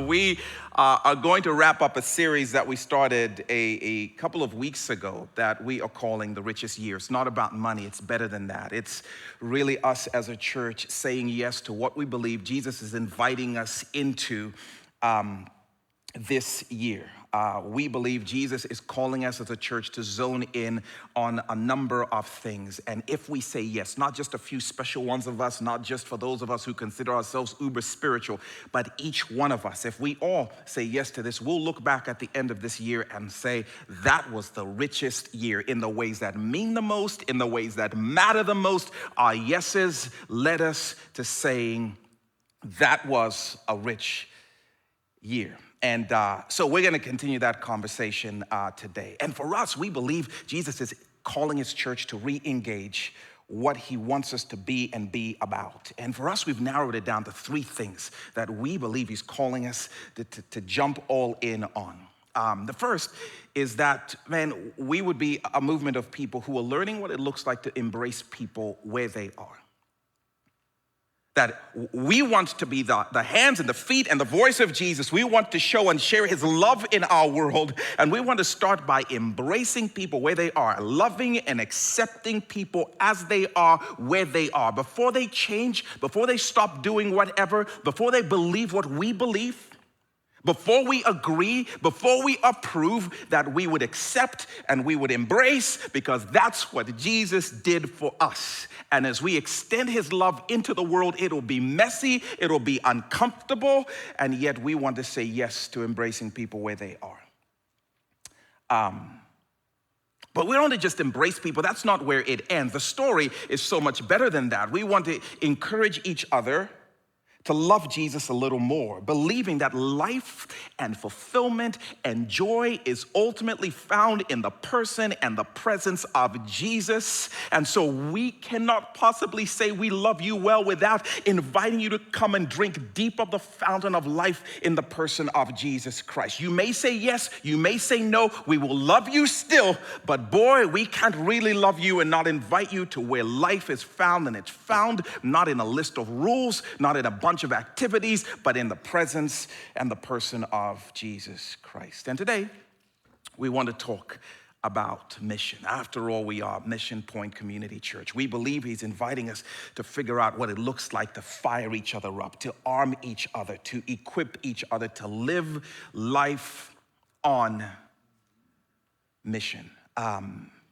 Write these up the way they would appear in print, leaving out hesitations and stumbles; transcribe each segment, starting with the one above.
We are going to wrap up a series that we started a couple of weeks ago that we are calling The Richest Year. It's not about money, it's better than that. It's really us as a church saying yes to what we believe Jesus is inviting us into this year. We believe Jesus is calling us as a church to zone in on a number of things. And if we say yes, not just a few special ones of us, not just for those of us who consider ourselves uber spiritual, but each one of us, if we all say yes to this, we'll look back at the end of this year and say, that was the richest year in the ways that mean the most, in the ways that matter the most. Our yeses led us to saying that was a rich year. And so we're going to continue that conversation today. And for us, we believe Jesus is calling his church to re-engage what he wants us to be and be about. And for us, we've narrowed it down to three things that we believe he's calling us to jump all in on. The first is that, man, we would be a movement of people who are learning what it looks like to embrace people where they are. That we want to be the hands and the feet and the voice of Jesus. We want to show and share his love in our world. And we want to start by embracing people where they are, loving and accepting people as they are, where they are. Before they change, before they stop doing whatever, before they believe what we believe, before we agree, before we approve, that we would accept and we would embrace, because that's what Jesus did for us. And as we extend his love into the world, it'll be messy, it'll be uncomfortable, and yet we want to say yes to embracing people where they are. But we don't just embrace people. That's not where it ends. The story is so much better than that. We want to encourage each other to love Jesus a little more, believing that life and fulfillment and joy is ultimately found in the person and the presence of Jesus. And so we cannot possibly say we love you well without inviting you to come and drink deep of the fountain of life in the person of Jesus Christ. You may say yes, you may say no, we will love you still, but boy, we can't really love you and not invite you to where life is found, and it's found not in a list of rules, not in a bunch of activities, but in the presence and the person of Jesus Christ. And today, we want to talk about mission. After all, we are Mission Point Community Church. We believe he's inviting us to figure out what it looks like to fire each other up, to arm each other, to equip each other, to live life on mission.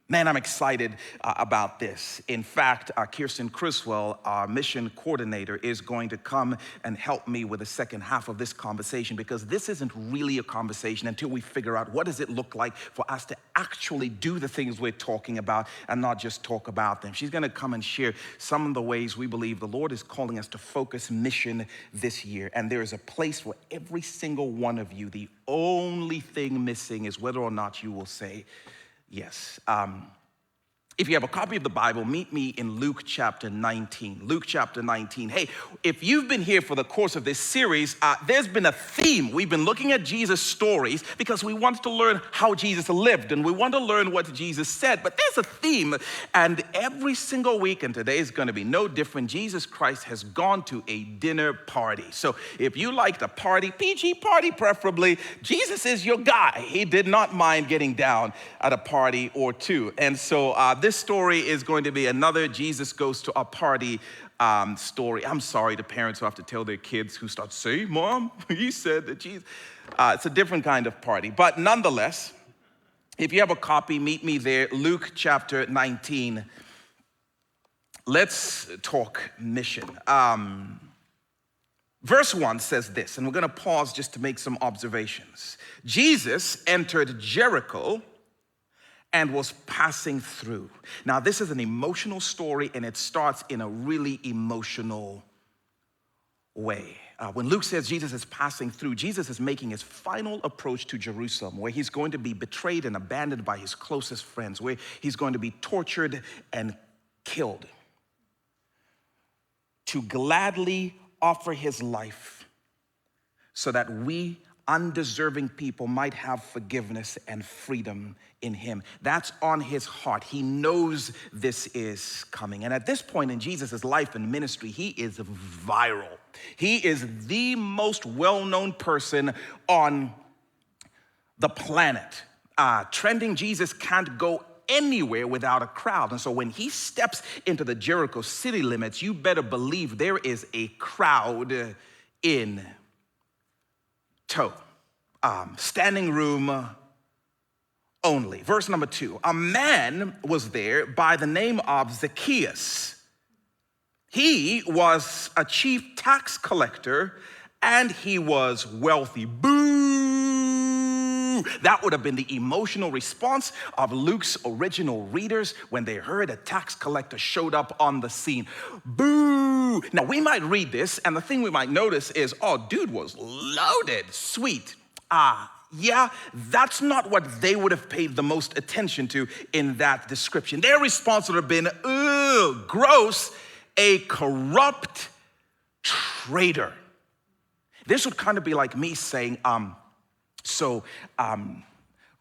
Man, I'm excited about this. In fact, Kirsten Criswell, our mission coordinator, is going to come and help me with the second half of this conversation, because this isn't really a conversation until we figure out what does it look like for us to actually do the things we're talking about and not just talk about them. She's going to come and share some of the ways we believe the Lord is calling us to focus mission this year. And there is a place for every single one of you. The only thing missing is whether or not you will say yes. If you have a copy of the Bible, meet me in Luke chapter 19. Luke chapter 19. Hey, if you've been here for the course of this series, there's been a theme. We've been looking at Jesus' stories because we want to learn how Jesus lived, and we want to learn what Jesus said. But there's a theme, and every single week, and today is going to be no different, Jesus Christ has gone to a dinner party. So if you like to party, PG party preferably, Jesus is your guy. He did not mind getting down at a party or two. And so this story is going to be another Jesus goes to a party story. I'm sorry to parents who have to tell their kids who start saying, Mom, you said that Jesus. It's a different kind of party. But nonetheless, if you have a copy, meet me there, Luke chapter 19. Let's talk mission. Verse 1 says this, and we're going to pause just to make some observations. Jesus entered Jericho and was passing through. Now, this is an emotional story, and it starts in a really emotional way. When Luke says Jesus is passing through, Jesus is making his final approach to Jerusalem, where he's going to be betrayed and abandoned by his closest friends, where he's going to be tortured and killed, to gladly offer his life so that we undeserving people might have forgiveness and freedom in him. That's on his heart. He knows this is coming. And at this point in Jesus' life and ministry, he is viral. He is the most well-known person on the planet. Trending Jesus can't go anywhere without a crowd. And so when he steps into the Jericho city limits, you better believe there is a crowd in tow. Standing room only. Verse number 2. A man was there by the name of Zacchaeus. He was a chief tax collector and he was wealthy. Boo! That would have been the emotional response of Luke's original readers when they heard a tax collector showed up on the scene. Boo! Now we might read this and the thing we might notice is, oh, dude was loaded. Sweet. Yeah, that's not what they would have paid the most attention to in that description. Their response would have been, ugh, gross, a corrupt traitor. This would kind of be like me saying,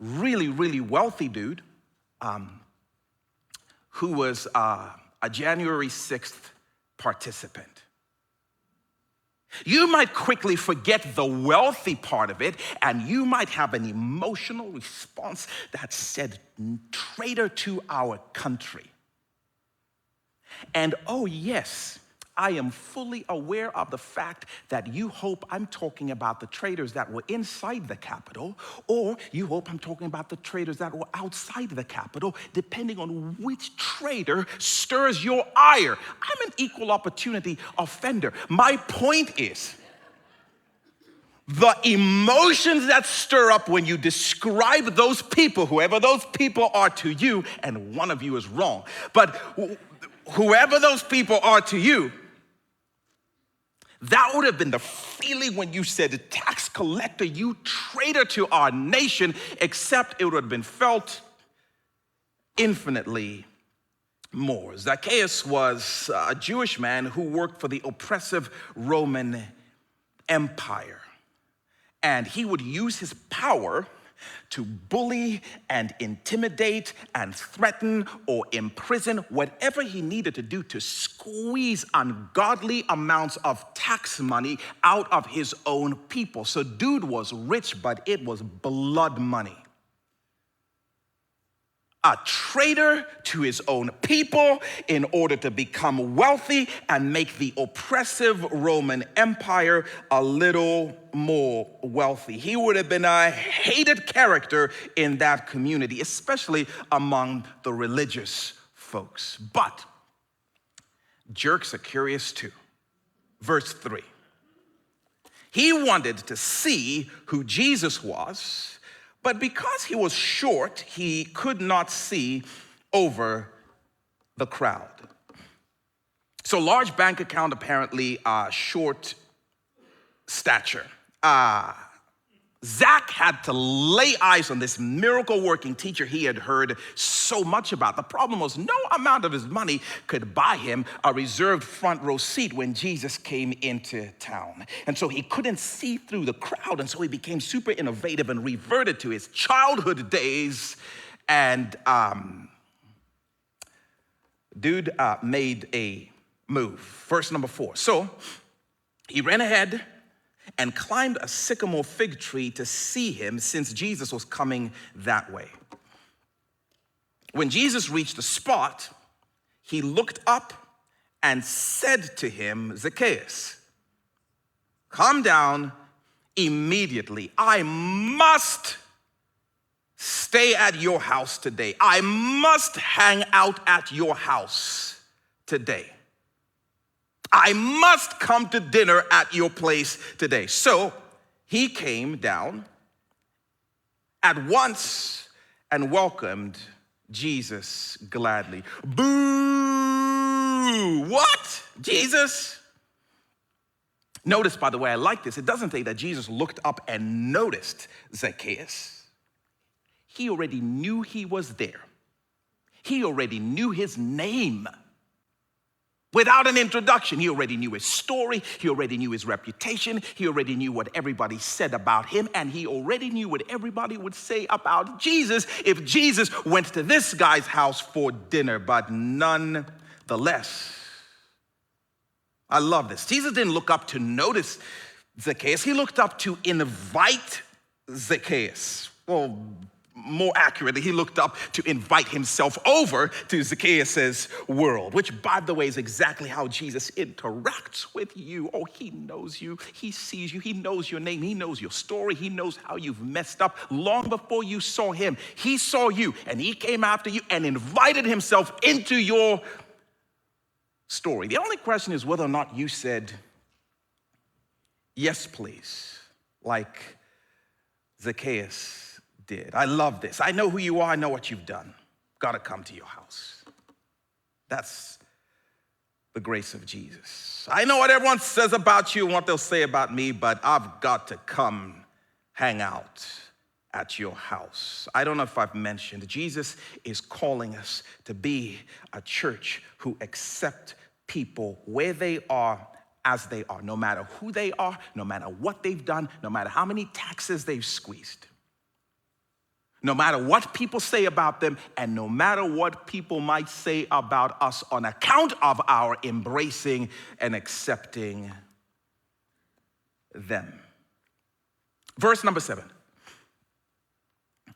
really, really wealthy dude who was a January 6th participant. You might quickly forget the wealthy part of it, and you might have an emotional response that said, traitor to our country. And oh yes, I am fully aware of the fact that you hope I'm talking about the traitors that were inside the Capitol, or you hope I'm talking about the traitors that were outside the Capitol, depending on which traitor stirs your ire. I'm an equal opportunity offender. My point is, the emotions that stir up when you describe those people, whoever those people are to you, and one of you is wrong, but whoever those people are to you, that would have been the feeling when you said, tax collector, you traitor to our nation, except it would have been felt infinitely more. Zacchaeus was a Jewish man who worked for the oppressive Roman Empire. And he would use his power to bully and intimidate and threaten or imprison, whatever he needed to do to squeeze ungodly amounts of tax money out of his own people. So dude was rich, but it was blood money. A traitor to his own people in order to become wealthy and make the oppressive Roman Empire a little more wealthy. He would have been a hated character in that community, especially among the religious folks. But jerks are curious too. Verse 3. He wanted to see who Jesus was, but because he was short, he could not see over the crowd. So large bank account, apparently short stature. Zach had to lay eyes on this miracle-working teacher he had heard so much about. The problem was no amount of his money could buy him a reserved front row seat when Jesus came into town. And so he couldn't see through the crowd, and so he became super innovative and reverted to his childhood days. And dude made a move. Verse number 4. So he ran ahead and climbed a sycamore fig tree to see him, since Jesus was coming that way. When Jesus reached the spot, he looked up and said to him, Zacchaeus, come down immediately. I must stay at your house today. I must hang out at your house today. I must come to dinner at your place today. So he came down at once and welcomed Jesus gladly. Boo! What? Jesus? Notice, by the way, I like this. It doesn't say that Jesus looked up and noticed Zacchaeus. He already knew he was there. He already knew his name. Without an introduction, he already knew his story, he already knew his reputation, he already knew what everybody said about him, and he already knew what everybody would say about Jesus if Jesus went to this guy's house for dinner. But nonetheless, I love this. Jesus didn't look up to notice Zacchaeus, he looked up to invite Zacchaeus. Well, more accurately, he looked up to invite himself over to Zacchaeus' world, which, by the way, is exactly how Jesus interacts with you. Oh, he knows you, he sees you, he knows your name, he knows your story, he knows how you've messed up. Long before you saw him, he saw you, and he came after you and invited himself into your story. The only question is whether or not you said, yes, please, like Zacchaeus did. I love this. I know who you are. I know what you've done. Got to come to your house. That's the grace of Jesus. I know what everyone says about you and what they'll say about me, but I've got to come hang out at your house. I don't know if I've mentioned, Jesus is calling us to be a church who accept people where they are as they are, no matter who they are, no matter what they've done, no matter how many taxes they've squeezed. No matter what people say about them, and no matter what people might say about us on account of our embracing and accepting them. Verse number 7.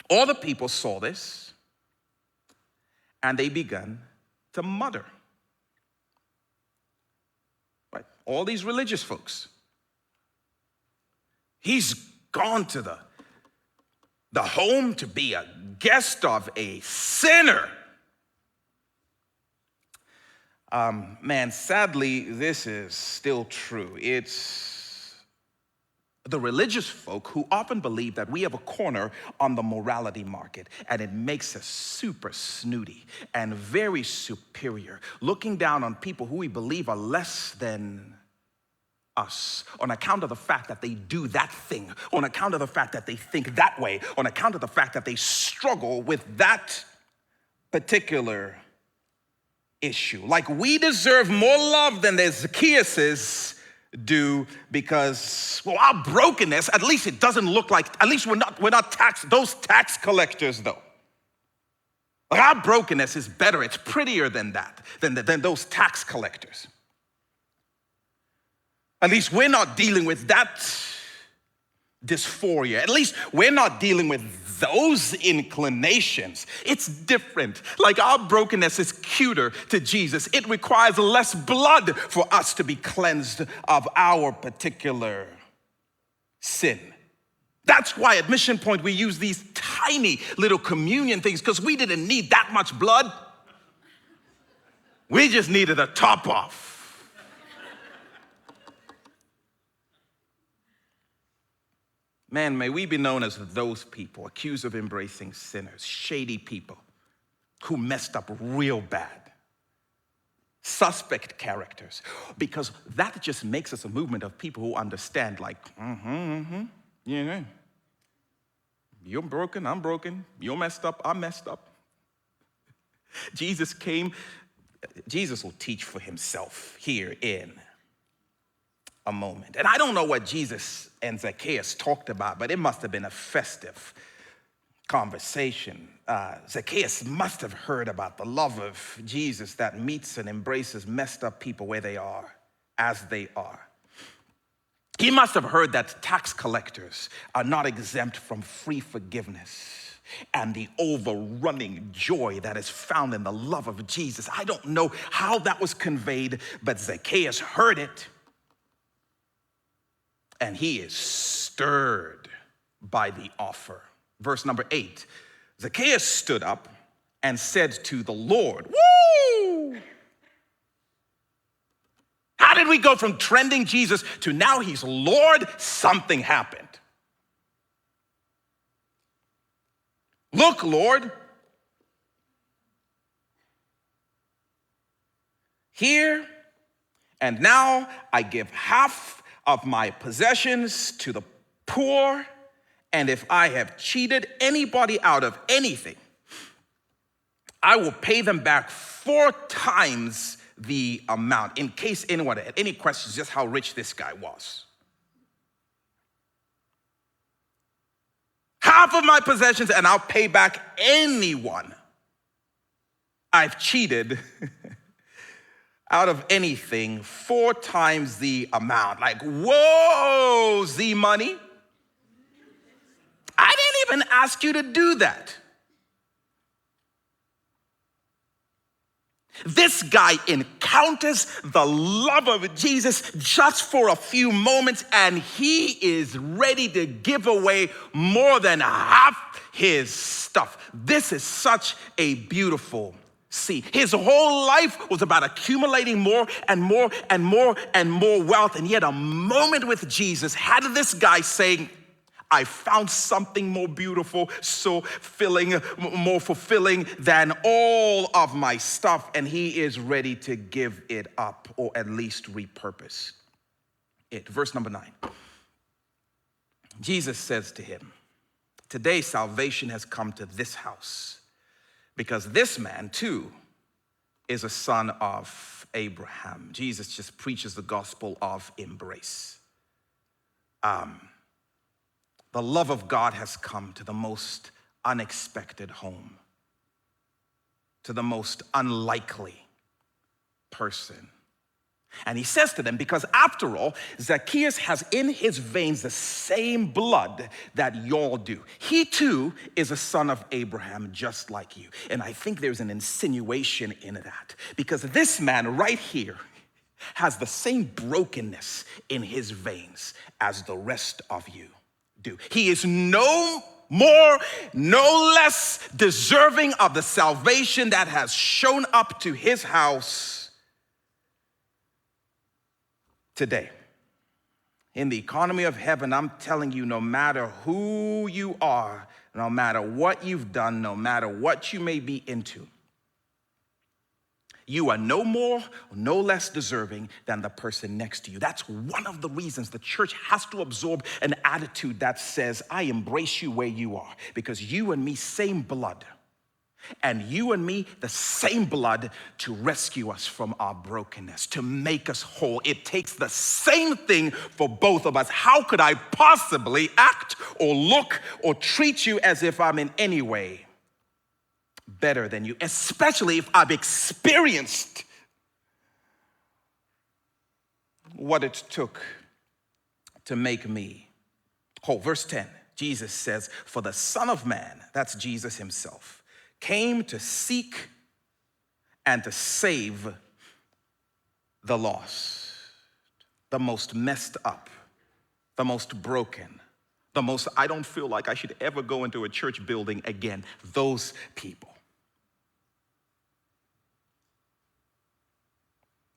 All the people saw this, and they began to mutter. Right? All these religious folks. He's gone to the home to be a guest of a sinner. Man, sadly, this is still true. It's the religious folk who often believe that we have a corner on the morality market, and it makes us super snooty and very superior, looking down on people who we believe are less than us on account of the fact that they do that thing, on account of the fact that they think that way, on account of the fact that they struggle with that particular issue. Like we deserve more love than the Zacchaeuses do because, well, our brokenness, at least it doesn't look like, at least we're not those tax collectors though. Like our brokenness is better, it's prettier than that, than those tax collectors. At least we're not dealing with that dysphoria. At least we're not dealing with those inclinations. It's different. Like our brokenness is cuter to Jesus. It requires less blood for us to be cleansed of our particular sin. That's why at Mission Point we use these tiny little communion things because we didn't need that much blood. We just needed a top off. Man, may we be known as those people accused of embracing sinners, shady people who messed up real bad, suspect characters, because that just makes us a movement of people who understand like, you know, you're broken, I'm broken, you're messed up, I'm messed up. Jesus will teach for himself here in a moment. And I don't know what Jesus and Zacchaeus talked about, but it must have been a festive conversation. Zacchaeus must have heard about the love of Jesus that meets and embraces messed up people where they are, as they are. He must have heard that tax collectors are not exempt from free forgiveness and the overrunning joy that is found in the love of Jesus. I don't know how that was conveyed, but Zacchaeus heard it. And he is stirred by the offer. Verse number 8, Zacchaeus stood up and said to the Lord, woo! How did we go from trending Jesus to now he's Lord? Something happened. Look, Lord, here and now I give half of my possessions to the poor, and if I have cheated anybody out of anything, I will pay them back 4 times the amount, in case anyone had any questions just how rich this guy was. Half of my possessions and I'll pay back anyone I've cheated out of anything 4 times the amount. Like, whoa, Z Money. I didn't even ask you to do that. This guy encounters the love of Jesus just for a few moments, and he is ready to give away more than half his stuff. This is such a beautiful scene. His whole life was about accumulating more and more and more and more wealth, and yet a moment with Jesus had this guy saying, I found something more beautiful, so more fulfilling than all of my stuff, and he is ready to give it up, or at least repurpose it. Verse number 9. Jesus says to him, today salvation has come to this house, because this man too is a son of Abraham. Jesus just preaches the gospel of embrace. The love of God has come to the most unexpected home, to the most unlikely person. And he says to them, because after all, Zacchaeus has in his veins the same blood that y'all do. He too is a son of Abraham, just like you. And I think there's an insinuation in that, because this man right here has the same brokenness in his veins as the rest of you do. He is no more, no less deserving of the salvation that has shown up to his house today. In the economy of heaven, I'm telling you, no matter who you are, no matter what you've done, no matter what you may be into, you are no more, no less deserving than the person next to you. That's one of the reasons the church has to absorb an attitude that says, I embrace you where you are, because you and me, same blood. And you and me, the same blood to rescue us from our brokenness, to make us whole. It takes the same thing for both of us. How could I possibly act or look or treat you as if I'm in any way better than you, especially if I've experienced what it took to make me whole? Verse 10, Jesus says, for the Son of Man, that's Jesus himself, came to seek and to save the lost, the most messed up, the most broken, the most, I don't feel like I should ever go into a church building again, those people.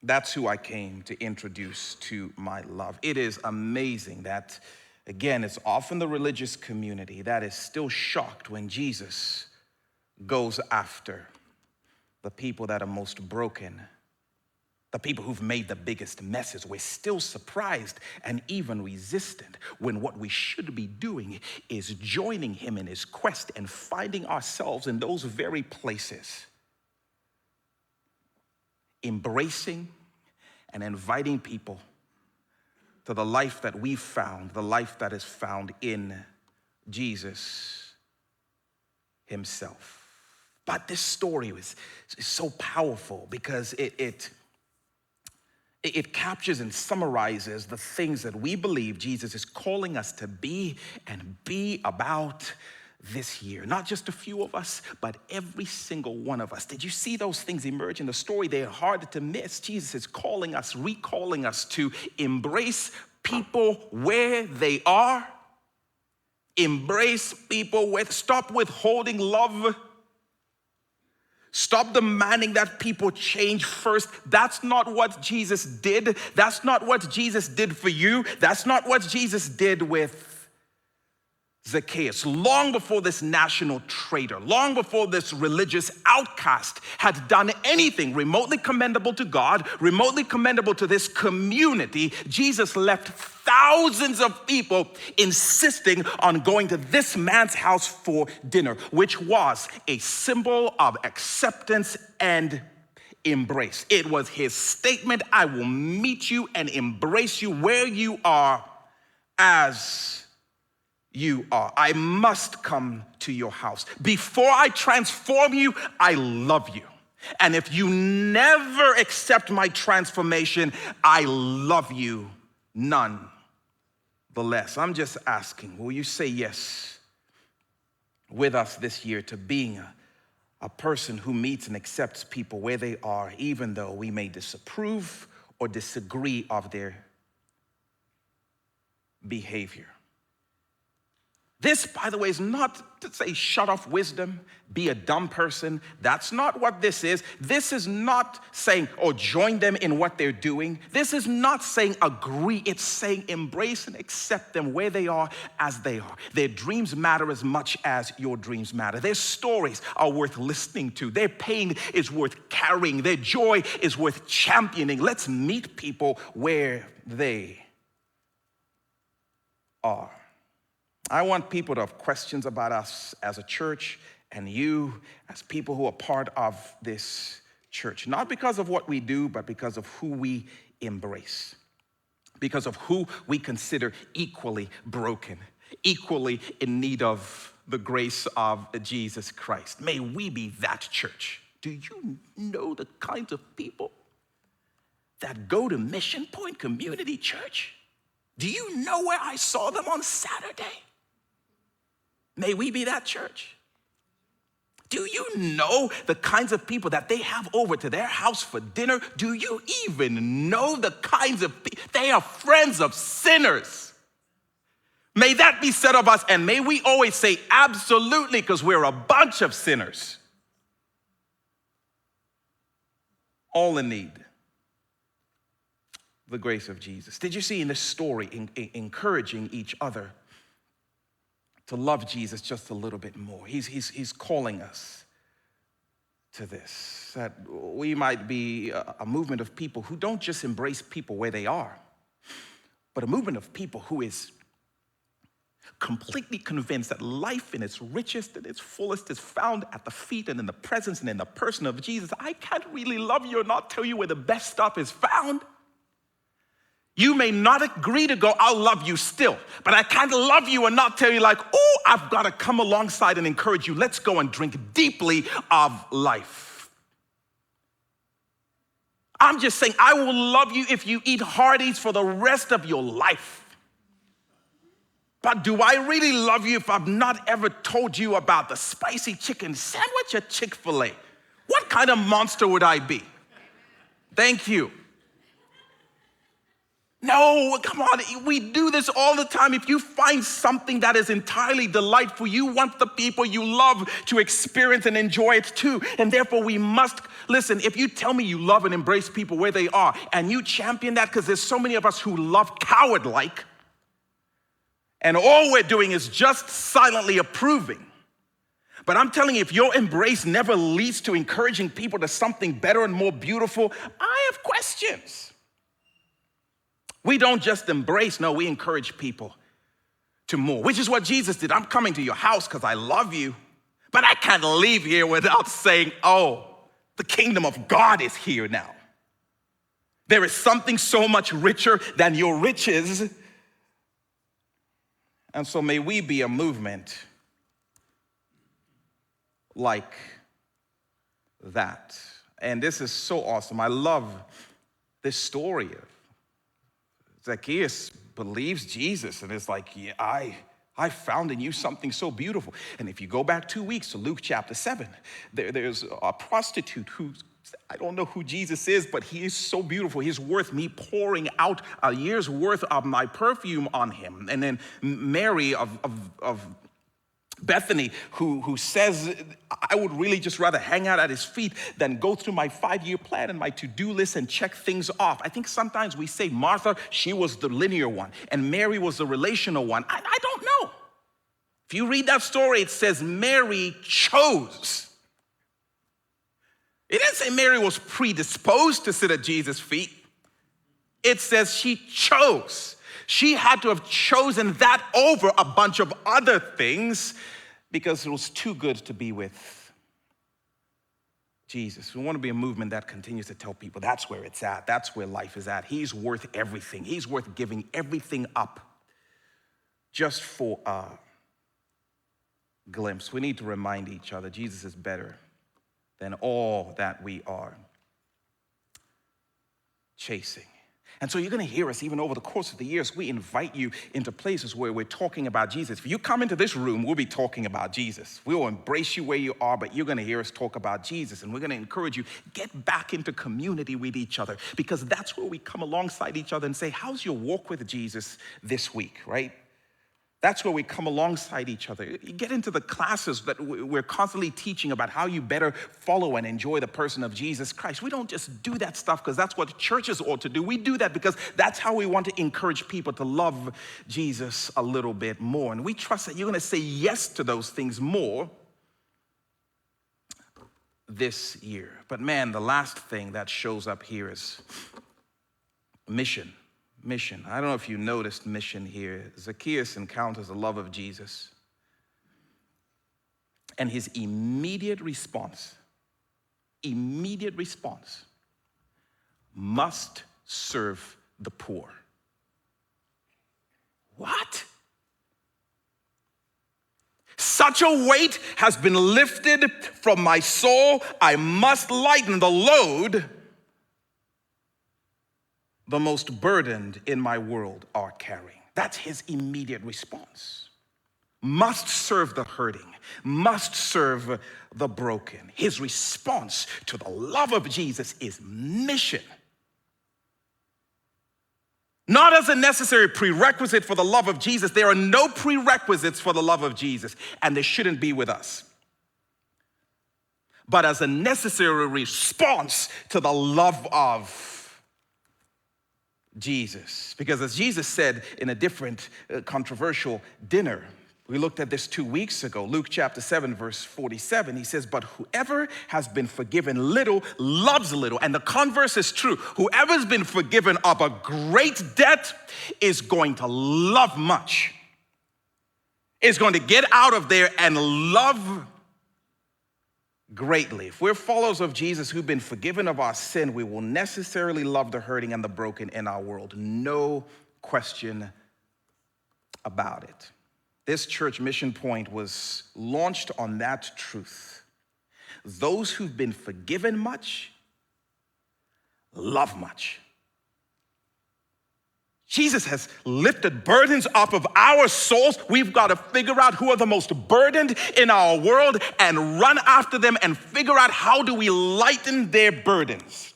That's who I came to introduce to my love. It is amazing that, again, it's often the religious community that is still shocked when Jesus goes after the people that are most broken, the people who've made the biggest messes. We're still surprised and even resistant when what we should be doing is joining him in his quest and finding ourselves in those very places, embracing and inviting people to the life that we've found, the life that is found in Jesus himself. But this story is so powerful because it captures and summarizes the things that we believe Jesus is calling us to be and be about this year. Not just a few of us, but every single one of us. Did you see those things emerge in the story? They're hard to miss. Jesus is calling us, recalling us to embrace people where they are. Embrace people stop withholding love. Stop demanding that people change first. That's not what Jesus did. That's not what Jesus did for you. That's not what Jesus did with Zacchaeus. Long before this national traitor, long before this religious outcast had done anything remotely commendable to God, remotely commendable to this community, Jesus left thousands of people insisting on going to this man's house for dinner, which was a symbol of acceptance and embrace. It was his statement, I will meet you and embrace you where you are as you are. I must come to your house. Before I transform you, I love you. And if you never accept my transformation, I love you none the less. I'm just asking, will you say yes with us this year to being a person who meets and accepts people where they are, even though we may disapprove or disagree of their behavior? This, by the way, is not to say shut off wisdom, be a dumb person. That's not what this is. This is not saying, or join them in what they're doing. This is not saying agree. It's saying embrace and accept them where they are as they are. Their dreams matter as much as your dreams matter. Their stories are worth listening to. Their pain is worth carrying. Their joy is worth championing. Let's meet people where they are. I want people to have questions about us as a church and you as people who are part of this church. Not because of what we do, but because of who we embrace. Because of who we consider equally broken, equally in need of the grace of Jesus Christ. May we be that church. Do you know the kinds of people that go to Mission Point Community Church? Do you know where I saw them on Saturday? May we be that church. Do you know the kinds of people that they have over to their house for dinner? Do you even know the kinds of people? They are friends of sinners. May that be said of us, and may we always say absolutely, because we're a bunch of sinners. All in need of the grace of Jesus. Did you see in this story, encouraging each other to love Jesus just a little bit more? He's calling us to this, that we might be a movement of people who don't just embrace people where they are, but a movement of people who is completely convinced that life in its richest and its fullest is found at the feet and in the presence and in the person of Jesus. I can't really love you or not tell you where the best stuff is found. You may not agree to go, I'll love you still. But I can't love you and not tell you like, oh, I've got to come alongside and encourage you. Let's go and drink deeply of life. I'm just saying, I will love you if you eat Hardee's for the rest of your life. But do I really love you if I've not ever told you about the spicy chicken sandwich at Chick-fil-A? What kind of monster would I be? Thank you. No, come on, we do this all the time. If you find something that is entirely delightful, you want the people you love to experience and enjoy it too. And therefore we must, listen, if you tell me you love and embrace people where they are, and you champion that, because there's so many of us who love coward-like, and all we're doing is just silently approving. But I'm telling you, if your embrace never leads to encouraging people to something better and more beautiful, I have questions. We don't just embrace, no, we encourage people to more, which is what Jesus did. I'm coming to your house because I love you, but I can't leave here without saying, oh, the kingdom of God is here now. There is something so much richer than your riches. And so may we be a movement like that. And this is so awesome. I love this story of Zacchaeus believes Jesus and is like, yeah, I found in you something so beautiful. And if you go back 2 weeks to Luke chapter 7, there's a prostitute who, I don't know who Jesus is, but he is so beautiful. He's worth me pouring out a year's worth of my perfume on him. And then Mary of Bethany, who says, I would really just rather hang out at his feet than go through my 5-year plan and my to-do list and check things off. I think sometimes we say Martha, she was the linear one, and Mary was the relational one. I don't know. If you read that story, it says Mary chose. It didn't say Mary was predisposed to sit at Jesus' feet. It says she chose. She had to have chosen that over a bunch of other things because it was too good to be with Jesus. We want to be a movement that continues to tell people that's where it's at. That's where life is at. He's worth everything. He's worth giving everything up just for a glimpse. We need to remind each other Jesus is better than all that we are chasing. And so you're going to hear us even over the course of the years. We invite you into places where we're talking about Jesus. If you come into this room, we'll be talking about Jesus. We will embrace you where you are, but you're going to hear us talk about Jesus. And we're going to encourage you, get back into community with each other, because that's where we come alongside each other and say, how's your walk with Jesus this week, right? That's where we come alongside each other. You get into the classes that we're constantly teaching about how you better follow and enjoy the person of Jesus Christ. We don't just do that stuff because that's what churches ought to do. We do that because that's how we want to encourage people to love Jesus a little bit more. And we trust that you're going to say yes to those things more this year. But man, the last thing that shows up here is mission. Mission. I don't know if you noticed mission here. Zacchaeus encounters the love of Jesus. And his immediate response must serve the poor. What? Such a weight has been lifted from my soul, I must lighten the load the most burdened in my world are carrying. That's his immediate response. Must serve the hurting, must serve the broken. His response to the love of Jesus is mission. Not as a necessary prerequisite for the love of Jesus. There are no prerequisites for the love of Jesus, and there shouldn't be with us. But as a necessary response to the love of Jesus. Because as Jesus said in a different controversial dinner, we looked at this 2 weeks ago, Luke chapter 7, verse 47, he says, but whoever has been forgiven little loves little. And the converse is true. Whoever's been forgiven of a great debt is going to love much. Is going to get out of there and love greatly. If we're followers of Jesus who've been forgiven of our sin, we will necessarily love the hurting and the broken in our world. No question about it. This church mission point was launched on that truth. Those who've been forgiven much, love much. Jesus has lifted burdens off of our souls. We've got to figure out who are the most burdened in our world and run after them and figure out how do we lighten their burdens.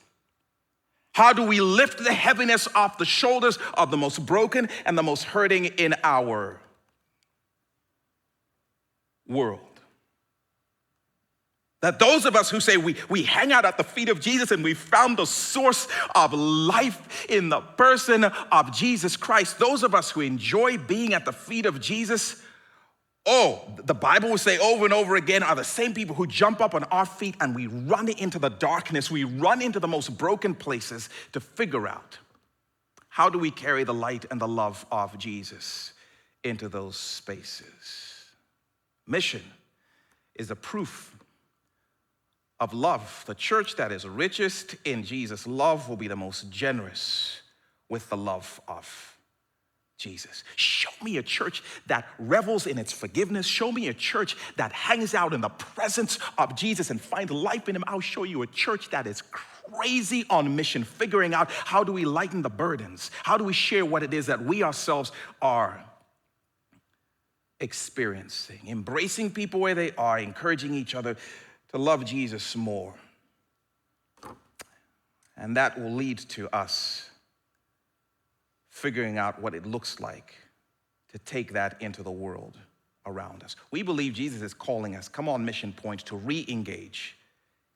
How do we lift the heaviness off the shoulders of the most broken and the most hurting in our world? That those of us who say we hang out at the feet of Jesus and we found the source of life in the person of Jesus Christ, those of us who enjoy being at the feet of Jesus, the Bible will say over and over again, are the same people who jump up on our feet and we run into the darkness, we run into the most broken places to figure out how do we carry the light and the love of Jesus into those spaces. Mission is a proof of love. The church that is richest in Jesus' love will be the most generous with the love of Jesus. Show me a church that revels in its forgiveness. Show me a church that hangs out in the presence of Jesus and finds life in him. I'll show you a church that is crazy on mission, figuring out how do we lighten the burdens? How do we share what it is that we ourselves are experiencing? Embracing people where they are, encouraging each other to love Jesus more. And that will lead to us figuring out what it looks like to take that into the world around us. We believe Jesus is calling us, come on mission point, to re-engage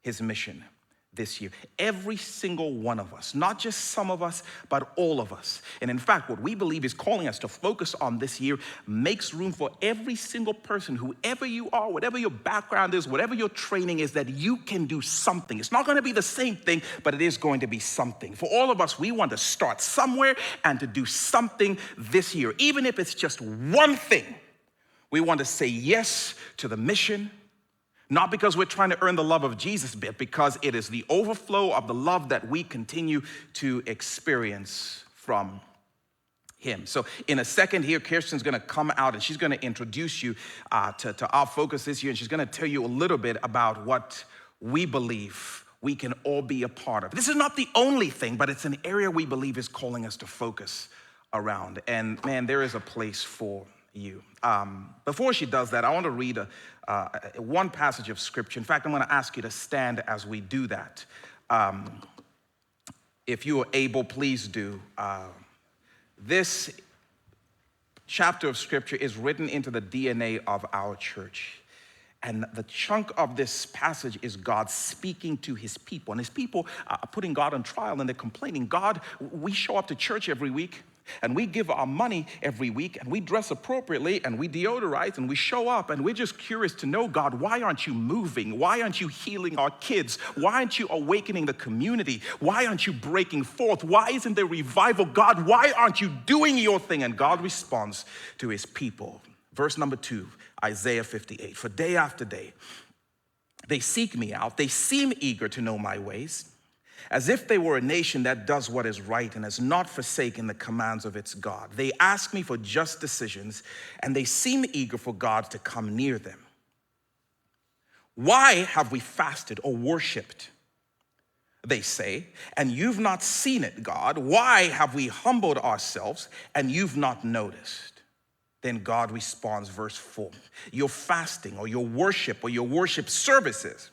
his mission this year. Every single one of us, not just some of us, but all of us. And in fact, what we believe is calling us to focus on this year makes room for every single person, whoever you are, whatever your background is, whatever your training is, that you can do something. It's not going to be the same thing, but it is going to be something. For all of us, we want to start somewhere and to do something this year. Even if it's just one thing, we want to say yes to the mission, Not because we're trying to earn the love of Jesus, but because it is the overflow of the love that we continue to experience from him. So in a second here, Kirsten's gonna come out and she's gonna introduce you to our focus this year, and she's gonna tell you a little bit about what we believe we can all be a part of. This is not the only thing, but it's an area we believe is calling us to focus around. And man, there is a place for you. Before she does that, I want to read one passage of scripture. In fact, I'm going to ask you to stand as we do that. If you are able, please do. This chapter of scripture is written into the DNA of our church. And the chunk of this passage is God speaking to his people. And his people are putting God on trial, and they're complaining, God, we show up to church every week, and we give our money every week, and we dress appropriately, and we deodorize, and we show up, and we're just curious to know, God, why aren't you moving? Why aren't you healing our kids? Why aren't you awakening the community? Why aren't you breaking forth? Why isn't there revival? God, why aren't you doing your thing? And God responds to his people. Verse number 2, Isaiah 58. For day after day, they seek me out. They seem eager to know my ways, as if they were a nation that does what is right and has not forsaken the commands of its God. They ask me for just decisions, and they seem eager for God to come near them. Why have we fasted or worshiped? They say, and you've not seen it, God. Why have we humbled ourselves, and you've not noticed? Then God responds, verse 4, your fasting or your worship services,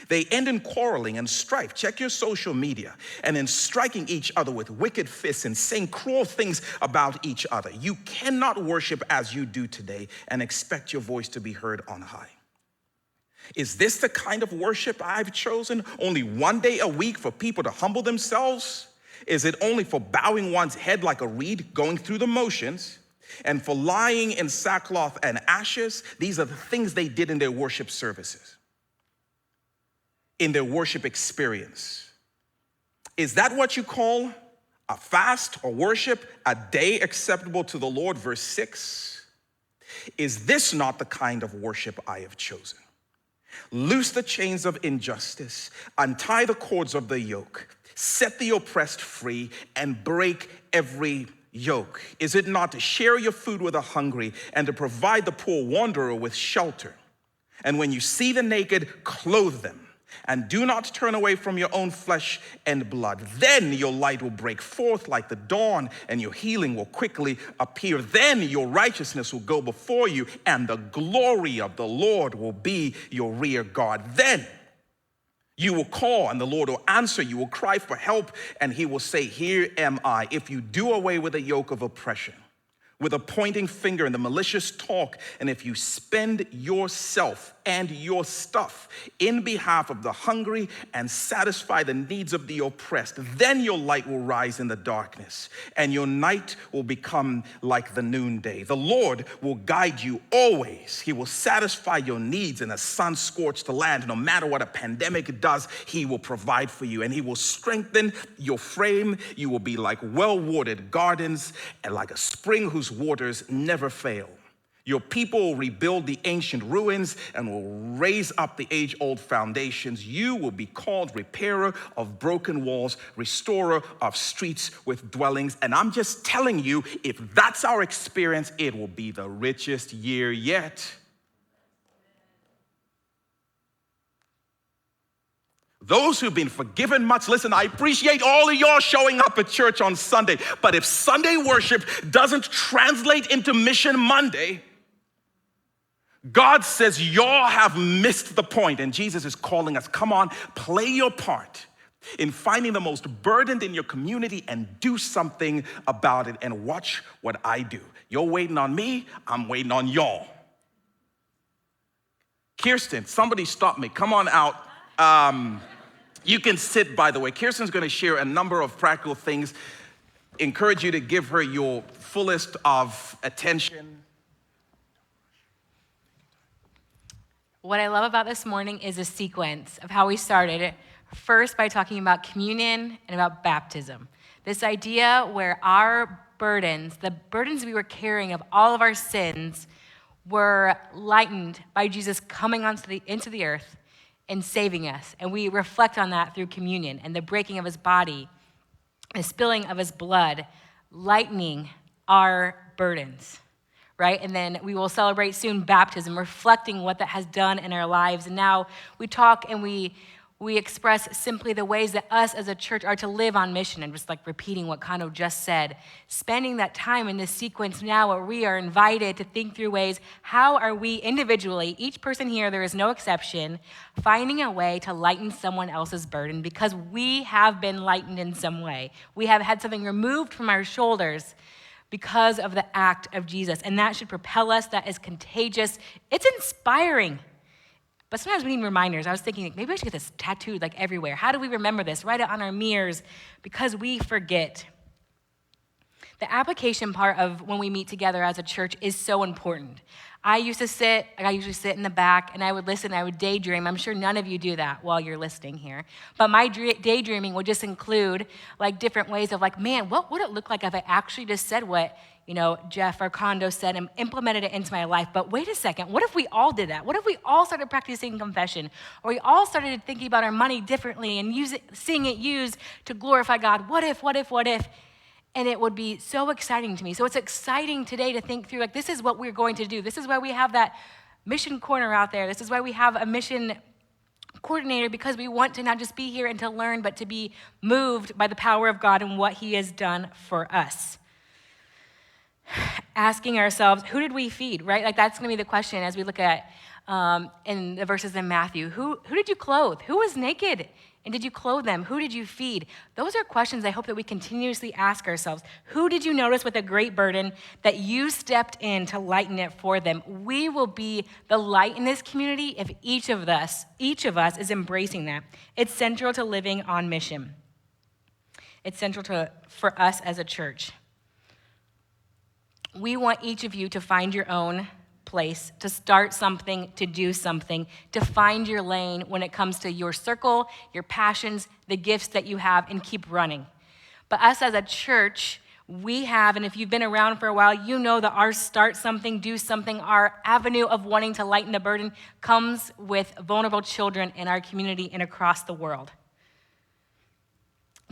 they end in quarreling and strife. Check your social media. And in striking each other with wicked fists and saying cruel things about each other. You cannot worship as you do today and expect your voice to be heard on high. Is this the kind of worship I've chosen? Only one day a week for people to humble themselves? Is it only for bowing one's head like a reed, going through the motions? And for lying in sackcloth and ashes? These are the things they did in their worship services, in their worship experience. Is that what you call a fast or worship, a day acceptable to the Lord? Verse 6, is this not the kind of worship I have chosen? Loose the chains of injustice, untie the cords of the yoke, set the oppressed free, and break every yoke. Is it not to share your food with the hungry and to provide the poor wanderer with shelter? And when you see the naked, clothe them, and do not turn away from your own flesh and blood. Then your light will break forth like the dawn, and your healing will quickly appear. Then your righteousness will go before you, and the glory of the Lord will be your rear guard. Then you will call, and the Lord will answer. You will cry for help, and he will say, here am I. If you do away with the yoke of oppression, with a pointing finger and the malicious talk, and if you spend yourself and your stuff in behalf of the hungry and satisfy the needs of the oppressed, then your light will rise in the darkness, and your night will become like the noonday. The Lord will guide you always. He will satisfy your needs in a sun-scorched land. No matter what a pandemic does, he will provide for you, and he will strengthen your frame. You will be like well-watered gardens and like a spring whose waters never fail. Your people will rebuild the ancient ruins and will raise up the age-old foundations. You will be called repairer of broken walls, restorer of streets with dwellings. And I'm just telling you, if that's our experience, it will be the richest year yet. Those who've been forgiven much, listen, I appreciate all of y'all showing up at church on Sunday, but if Sunday worship doesn't translate into Mission Monday, God says y'all have missed the point, and Jesus is calling us, come on, play your part in finding the most burdened in your community and do something about it, and watch what I do. You're waiting on me, I'm waiting on y'all. Kirsten, somebody stop me, come on out. You can sit, by the way. Kirsten's gonna share a number of practical things. Encourage you to give her your fullest of attention. What I love about this morning is a sequence of how we started. First, by talking about communion and about baptism. This idea where our burdens, the burdens we were carrying of all of our sins, were lightened by Jesus coming into the earth and saving us. And we reflect on that through communion and the breaking of his body, the spilling of his blood, lightening our burdens, right? And then we will celebrate soon baptism, reflecting what that has done in our lives. And now we talk and we express simply the ways that us as a church are to live on mission, and just like repeating what Kano just said, spending that time in this sequence now where we are invited to think through ways, how are we individually, each person here, there is no exception, finding a way to lighten someone else's burden, because we have been lightened in some way. We have had something removed from our shoulders because of the act of Jesus, and that should propel us. That is contagious. It's inspiring. But sometimes we need reminders. I was thinking, maybe I should get this tattooed like everywhere. How do we remember this? Write it on our mirrors, because we forget. The application part of when we meet together as a church is so important. I usually sit in the back, and I would listen, I would daydream. I'm sure none of you do that while you're listening here. But my daydreaming would just include like different ways of like, man, what would it look like if I actually just said what, Jeff or Kondo said and implemented it into my life? But wait a second, what if we all did that? What if we all started practicing confession? Or we all started thinking about our money differently and seeing it used to glorify God? What if? And it would be so exciting to me. So it's exciting today to think through, like, this is what we're going to do. This is why we have that mission corner out there. This is why we have a mission coordinator, because we want to not just be here and to learn, but to be moved by the power of God and what he has done for us. Asking ourselves, who did we feed, right? Like, that's going to be the question as we look at in the verses in Matthew. Who did you clothe? Who was naked? And did you clothe them? Who did you feed? Those are questions I hope that we continuously ask ourselves. Who did you notice with a great burden that you stepped in to lighten it for them? We will be the light in this community if each of us is embracing that. It's central to living on mission. It's central for us as a church. We want each of you to find your own place, to start something, to do something, to find your lane when it comes to your circle, your passions, the gifts that you have, and keep running. But us as a church, we have, and if you've been around for a while, you know that our start something, do something, our avenue of wanting to lighten the burden comes with vulnerable children in our community and across the world.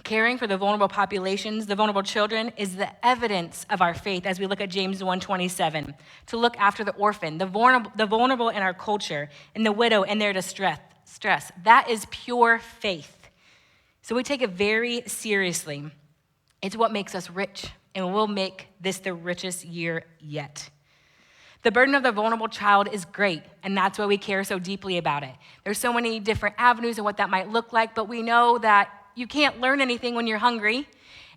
Caring for the vulnerable populations, the vulnerable children, is the evidence of our faith as we look at James 1:27, to look after the orphan, the vulnerable in our culture, and the widow in their distress. That is pure faith. So we take it very seriously. It's what makes us rich, and will make this the richest year yet. The burden of the vulnerable child is great, and that's why we care so deeply about it. There's so many different avenues of what that might look like, but we know that you can't learn anything when you're hungry,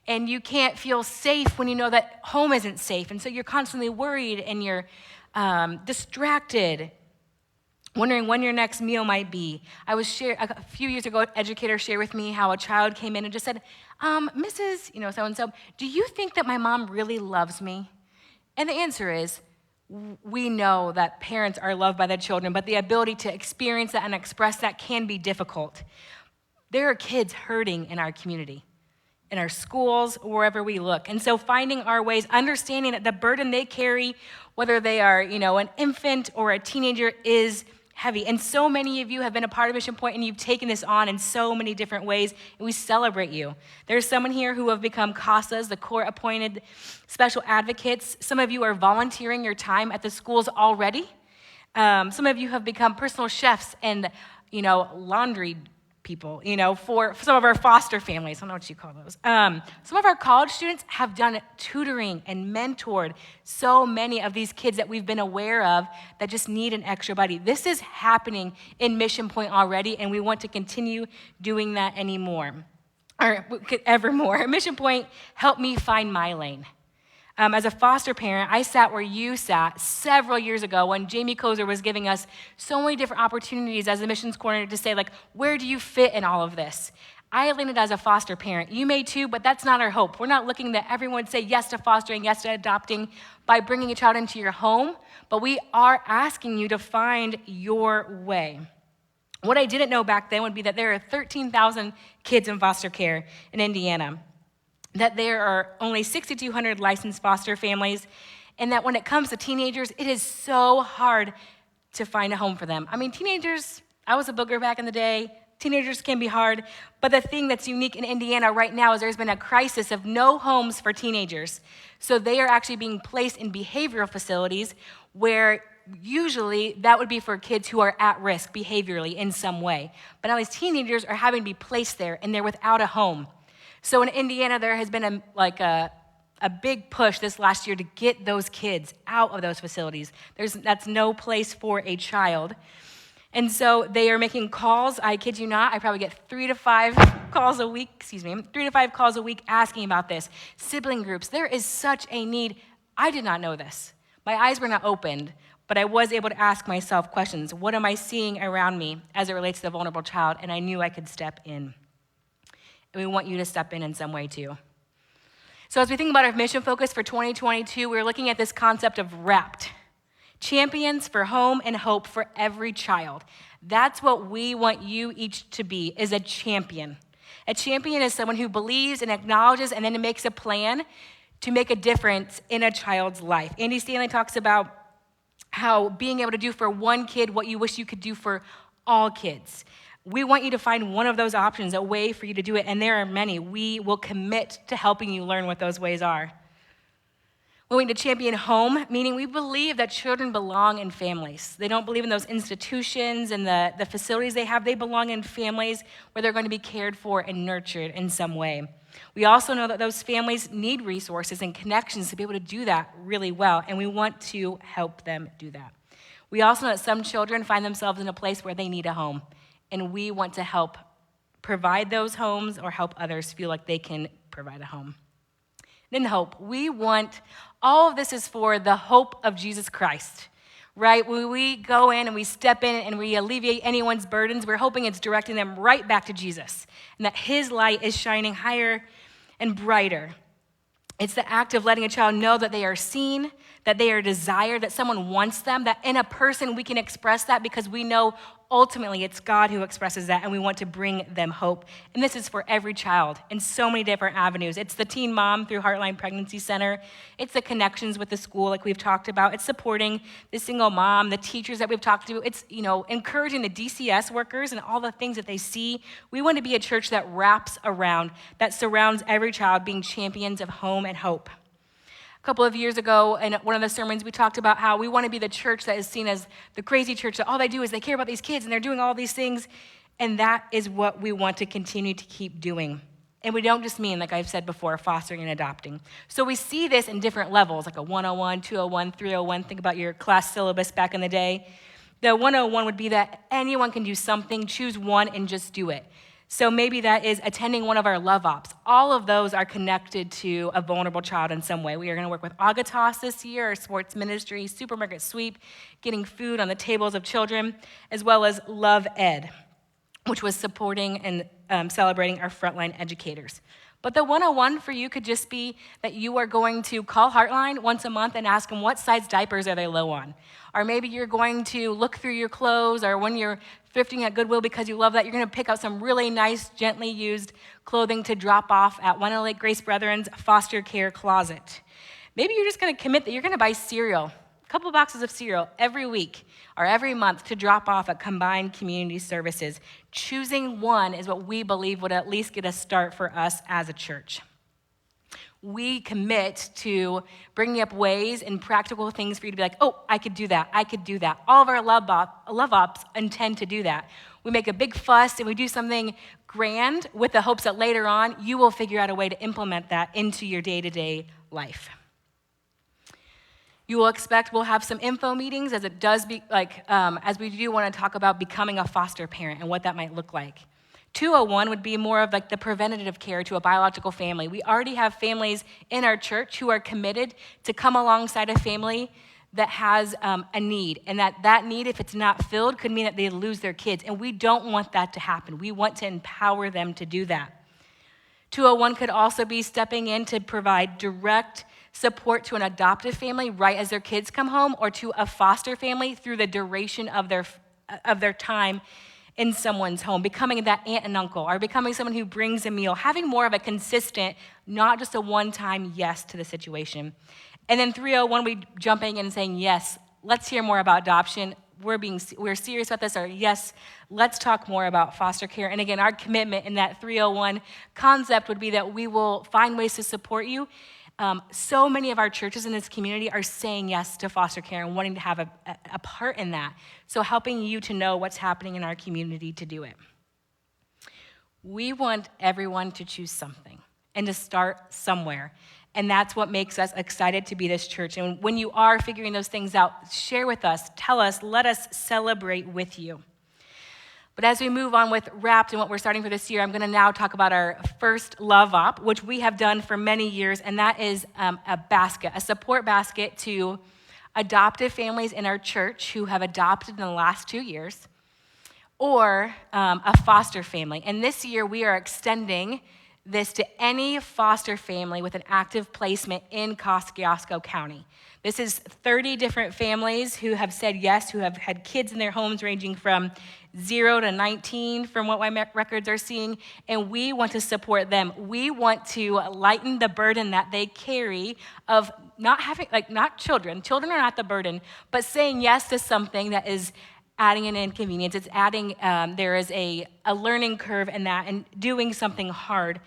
and you can't feel safe when you know that home isn't safe. And so you're constantly worried, and you're distracted, wondering when your next meal might be. A few years ago, an educator shared with me how a child came in and just said, Mrs. So-and-so, do you think that my mom really loves me? And the answer is, we know that parents are loved by their children, but the ability to experience that and express that can be difficult. There are kids hurting in our community, in our schools, wherever we look. And so finding our ways, understanding that the burden they carry, whether they are, an infant or a teenager, is heavy. And so many of you have been a part of Mission Point, and you've taken this on in so many different ways, and we celebrate you. There's someone here who have become CASAs, the court-appointed special advocates. Some of you are volunteering your time at the schools already. Some of you have become personal chefs and, laundry people, for some of our foster families. I don't know what you call those. Some of our college students have done tutoring and mentored so many of these kids that we've been aware of that just need an extra buddy. This is happening in Mission Point already, and we want to continue doing that evermore. Mission Point helped me find my lane. As a foster parent, I sat where you sat several years ago when Jamie Kozer was giving us so many different opportunities as a missions coordinator to say, like, where do you fit in all of this? I landed as a foster parent. You may too, but that's not our hope. We're not looking that everyone would say yes to fostering, yes to adopting by bringing a child into your home, but we are asking you to find your way. What I didn't know back then would be that there are 13,000 kids in foster care in Indiana, that there are only 6,200 licensed foster families, and that when it comes to teenagers, it is so hard to find a home for them. I mean, teenagers, I was a booger back in the day. Teenagers can be hard, but the thing that's unique in Indiana right now is there's been a crisis of no homes for teenagers. So they are actually being placed in behavioral facilities where usually that would be for kids who are at risk behaviorally in some way. But now these teenagers are having to be placed there, and they're without a home. So in Indiana, there has been a big push this last year to get those kids out of those facilities. That's no place for a child. And so they are making calls. I kid you not, I probably get 3 to 5 calls a week, 3 to 5 calls a week asking about this. Sibling groups, there is such a need. I did not know this. My eyes were not opened, but I was able to ask myself questions. What am I seeing around me as it relates to the vulnerable child? And I knew I could step in. And we want you to step in some way too. So as we think about our mission focus for 2022, we're looking at this concept of wrapped. Champions for home and hope for every child. That's what we want you each to be, is a champion. A champion is someone who believes and acknowledges and then makes a plan to make a difference in a child's life. Andy Stanley talks about how being able to do for one kid what you wish you could do for all kids. We want you to find one of those options, a way for you to do it, and there are many. We will commit to helping you learn what those ways are. We need to champion home, meaning we believe that children belong in families. They don't believe in those institutions and the facilities they have. They belong in families where they're going to be cared for and nurtured in some way. We also know that those families need resources and connections to be able to do that really well, and we want to help them do that. We also know that some children find themselves in a place where they need a home, and we want to help provide those homes or help others feel like they can provide a home. Then hope. We want, all of this is for the hope of Jesus Christ, right? When we go in and we step in and we alleviate anyone's burdens, we're hoping it's directing them right back to Jesus and that his light is shining higher and brighter. It's the act of letting a child know that they are seen, that they are desired, that someone wants them, that in a person we can express that because we know ultimately it's God who expresses that, and we want to bring them hope. And this is for every child in so many different avenues. It's the teen mom through Heartline Pregnancy Center. It's the connections with the school like we've talked about. It's supporting the single mom, the teachers that we've talked to. It's, encouraging the DCS workers and all the things that they see. We want to be a church that wraps around, that surrounds every child, being champions of home and hope. A couple of years ago, in one of the sermons, we talked about how we want to be the church that is seen as the crazy church, that all they do is they care about these kids and they're doing all these things, and that is what we want to continue to keep doing. And we don't just mean, like I've said before, fostering and adopting. So we see this in different levels, like a 101, 201, 301. Think about your class syllabus back in the day. The 101 would be that anyone can do something, choose one, and just do it. So maybe that is attending one of our love ops. All of those are connected to a vulnerable child in some way. We are going to work with Agatas this year, our sports ministry, supermarket sweep, getting food on the tables of children, as well as Love Ed, which was supporting and celebrating our frontline educators. But the 101 for you could just be that you are going to call Heartline once a month and ask them what size diapers are they low on. Or maybe you're going to look through your clothes, or when you're thrifting at Goodwill because you love that, you're going to pick out some really nice, gently used clothing to drop off at one of Lake Grace Brethren's foster care closet. Maybe you're just going to commit that you're going to buy cereal, a couple boxes of cereal every week or every month to drop off at Combined Community Services. Choosing one is what we believe would at least get a start for us as a church. We commit to bringing up ways and practical things for you to be like, oh, I could do that, I could do that. All of our love ops intend to do that. We make a big fuss and we do something grand with the hopes that later on you will figure out a way to implement that into your day-to-day life. You will expect we'll have some info meetings as we do want to talk about becoming a foster parent and what that might look like. 201 would be more of like the preventative care to a biological family. We already have families in our church who are committed to come alongside a family that has a need, and that need, if it's not filled, could mean that they lose their kids, and we don't want that to happen. We want to empower them to do that. 201 could also be stepping in to provide direct support to an adoptive family right as their kids come home, or to a foster family through the duration of their time in someone's home, becoming that aunt and uncle, or becoming someone who brings a meal, having more of a consistent, not just a one-time yes to the situation. And then 301, we jumping in and saying, yes, let's hear more about adoption. We're serious about this, or yes, let's talk more about foster care. And again, our commitment in that 301 concept would be that we will find ways to support you. So many of our churches in this community are saying yes to foster care and wanting to have a part in that. So helping you to know what's happening in our community to do it. We want everyone to choose something and to start somewhere. And that's what makes us excited to be this church. And when you are figuring those things out, share with us, tell us, let us celebrate with you. But as we move on with Wrapped and what we're starting for this year, I'm going to now talk about our first Love Op, which we have done for many years, and that is a support basket to adoptive families in our church who have adopted in the last 2 years, or a foster family. And this year, we are extending this to any foster family with an active placement in Kosciuszko County. This is 30 different families who have said yes, who have had kids in their homes ranging from 0 to 19 from what my records are seeing, and we want to support them. We want to lighten the burden that they carry of not having, not children. Children are not the burden, but saying yes to something that is adding an inconvenience. It's adding, there is a learning curve in that, and doing something hard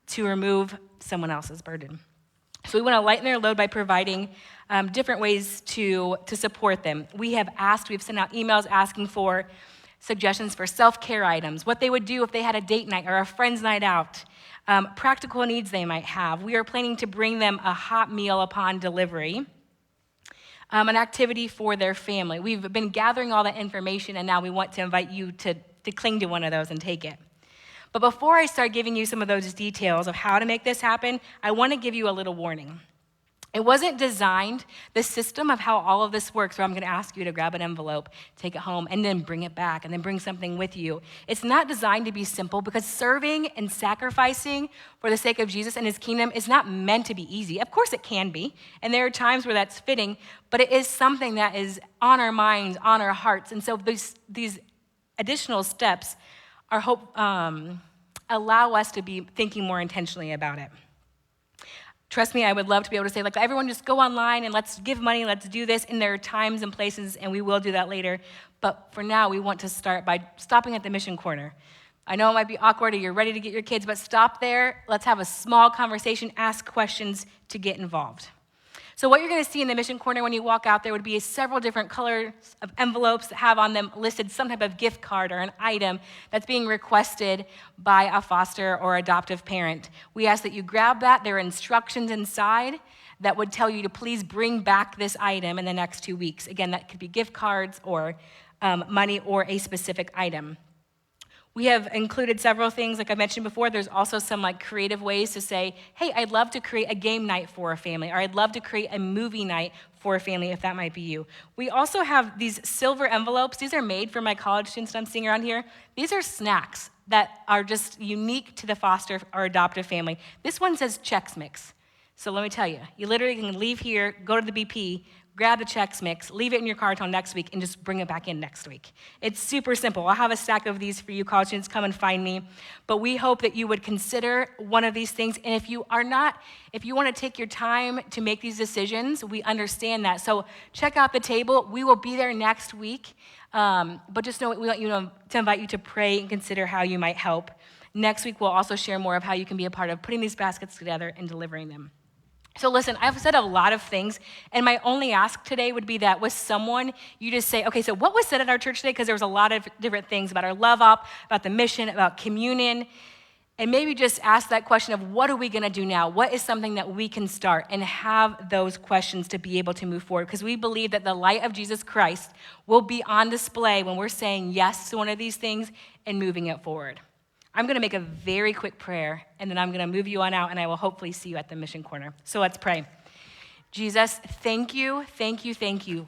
to remove someone else's burden. So we want to lighten their load by providing different ways to support them. We've sent out emails asking for suggestions for self-care items, what they would do if they had a date night or a friend's night out, practical needs they might have. We are planning to bring them a hot meal upon delivery, an activity for their family. We've been gathering all that information, and now we want to invite you to cling to one of those and take it. But before I start giving you some of those details of how to make this happen, I want to give you a little warning. It wasn't designed, the system of how all of this works, where I'm going to ask you to grab an envelope, take it home, and then bring it back, and then bring something with you. It's not designed to be simple, because serving and sacrificing for the sake of Jesus and his kingdom is not meant to be easy. Of course it can be, and there are times where that's fitting, but it is something that is on our minds, on our hearts. And so these additional steps allow us to be thinking more intentionally about it. Trust me, I would love to be able to say, everyone just go online and let's give money, let's do this. And there are times and places, and we will do that later. But for now, we want to start by stopping at the mission corner. I know it might be awkward, or you're ready to get your kids, but stop there. Let's have a small conversation, ask questions to get involved. So what you're going to see in the mission corner when you walk out there would be several different colors of envelopes that have on them listed some type of gift card or an item that's being requested by a foster or adoptive parent. We ask that you grab that. There are instructions inside that would tell you to please bring back this item in the next 2 weeks. Again, that could be gift cards or money or a specific item. We have included several things, like I mentioned before. There's also some creative ways to say, hey, I'd love to create a game night for a family, or I'd love to create a movie night for a family, if that might be you. We also have these silver envelopes. These are made for my college students that I'm seeing around here. These are snacks that are just unique to the foster or adoptive family. This one says Chex Mix. So let me tell you, you literally can leave here, go to the BP, grab the Chex Mix, leave it in your car until next week, and just bring it back in next week. It's super simple. I'll have a stack of these for you college students. Come and find me. But we hope that you would consider one of these things. And if you want to take your time to make these decisions, we understand that. So check out the table. We will be there next week. But just know we want you to invite you to pray and consider how you might help. Next week, we'll also share more of how you can be a part of putting these baskets together and delivering them. So listen, I've said a lot of things, and my only ask today would be that with someone, you just say, okay, so what was said at our church today? Because there was a lot of different things about our Love Op, about the mission, about communion, and maybe just ask that question of what are we going to do now? What is something that we can start, and have those questions to be able to move forward? Because we believe that the light of Jesus Christ will be on display when we're saying yes to one of these things and moving it forward. I'm going to make a very quick prayer, and then I'm going to move you on out, and I will hopefully see you at the mission corner. So let's pray. Jesus, thank you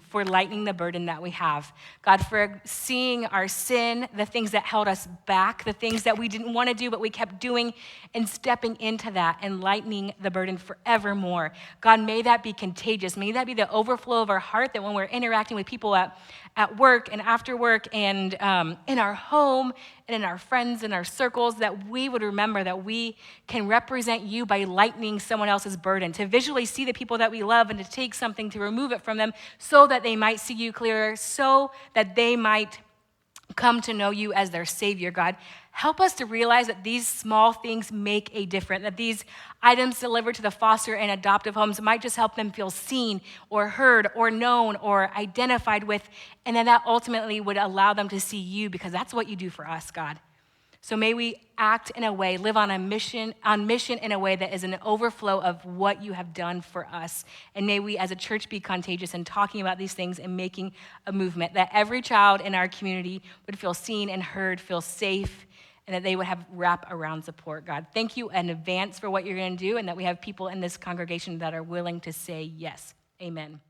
for lightening the burden that we have. God, for seeing our sin, the things that held us back, the things that we didn't want to do, but we kept doing, and stepping into that and lightening the burden forevermore. God, may that be contagious. May that be the overflow of our heart, that when we're interacting with people at work and after work and in our home and in our friends and our circles, that we would remember that we can represent you by lightening someone else's burden, to visually see the people that we love and to take something to remove it from them so that they might see you clearer, so that they might come to know you as their Savior, God. Help us to realize that these small things make a difference, that these items delivered to the foster and adoptive homes might just help them feel seen or heard or known or identified with, and then that ultimately would allow them to see you, because that's what you do for us, God. So may we act in a way, live on mission in a way that is an overflow of what you have done for us. And may we as a church be contagious in talking about these things and making a movement, that every child in our community would feel seen and heard, feel safe, and that they would have wrap-around support, God. Thank you in advance for what you're going to do, and that we have people in this congregation that are willing to say yes. Amen.